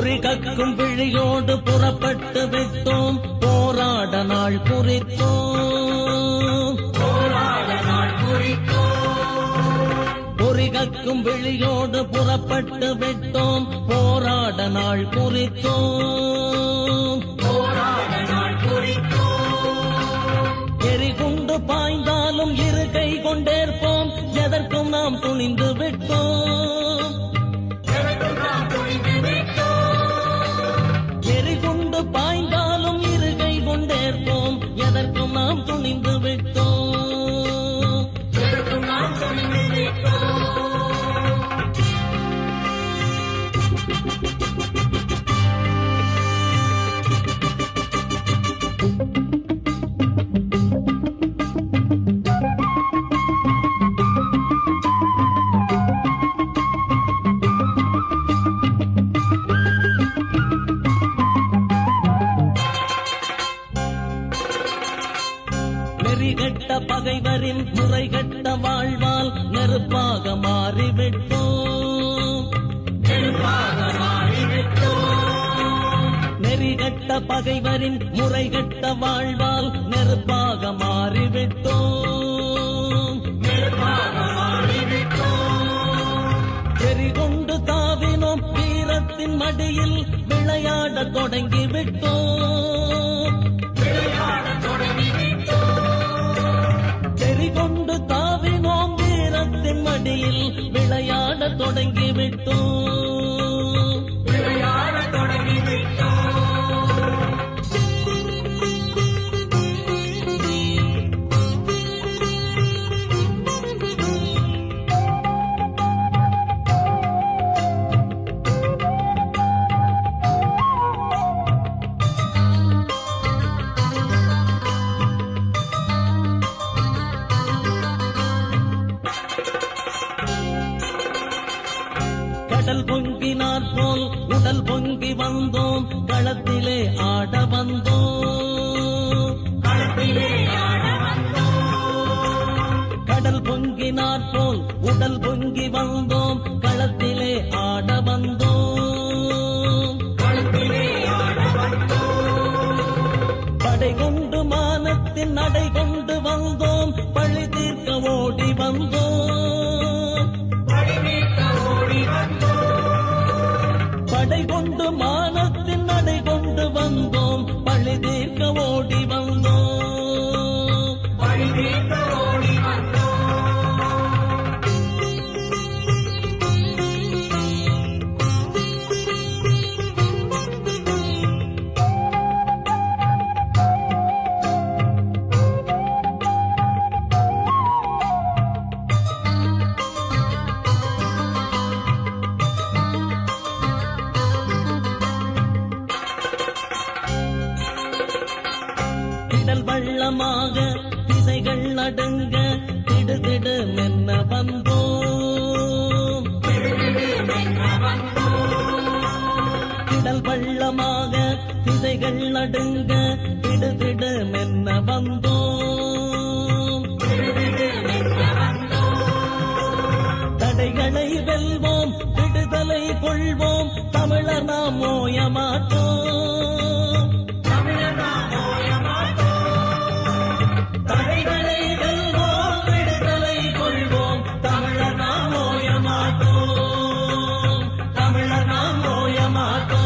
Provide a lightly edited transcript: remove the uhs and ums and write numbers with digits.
பொறி கக்கும் விழியோடு புறப்பட்டு விட்டோம் போராட நாள் குறித்தோம் பொறி கக்கும் விழியோடு புறப்பட்டு விட்டோம் போராட நாள் குறித்தோம் எரிகுண்டு பாய்ந்தாலும் இரு கை கொண்டேற்போம் எதற்கும் நாம் துணிந்து விட்டோம் எரிகுண்டு பாய்ந்தாலும் இரு கை கொண்டேற்போம் எதற்கும் நாம் துணிந்து விட்டோம் நெறிகட்ட பகைவரின் முறைகட்ட வாழ்வால் நெருப்பாக மாறிவிட்டோம் நெறிகட்ட பகைவரின் முறைகட்ட வாழ்வால் நெருப்பாக மாறிவிட்டோம் எரிகொண்டு தாவினோம் வீரத்தின் மடியில் விளையாட தொடங்கிவிட்டோம் கொண்டு தாவினோம் வீரத்தின் மடியில் விளையாட தொடங்கிவிட்டோம் கடல் பொங்கினார் போல் உடல் பொங்கி வந்தோம் களத்திலே ஆட வந்தோம் கடல் பொங்கினார் போல் உடல் பொங்கி வந்தோம் களத்திலே ஆட வந்தோம் படை கொண்டு மானத்தின் நடை கொண்டு வந்தோம் பழி தீர்க்க ஓடி வந்தோம் படை கொண்டு மானத்தின் நடை கொண்டு வந்தோம் பழி தீர்க்க ஓடி வந்தோம் திடல் வள்ளமாக திசைகள் நடுங்க திடுதிடு மென்ன வந்தோம் திடல் வள்ளமாக திசைகள் நடுங்க திடுதிடு மென்ன வந்தோம் தடைகளை வெல்வோம் விடுதலை கொள்வோம் தமிழர் நாம் ஓய மாட்டோம் தடைகளை வெல்வோம் விடுதலை கொள்வோம் தமிழர் நாம் ஓய மாட்டோம் தமிழர் நாம் ஓய மாட்டோம்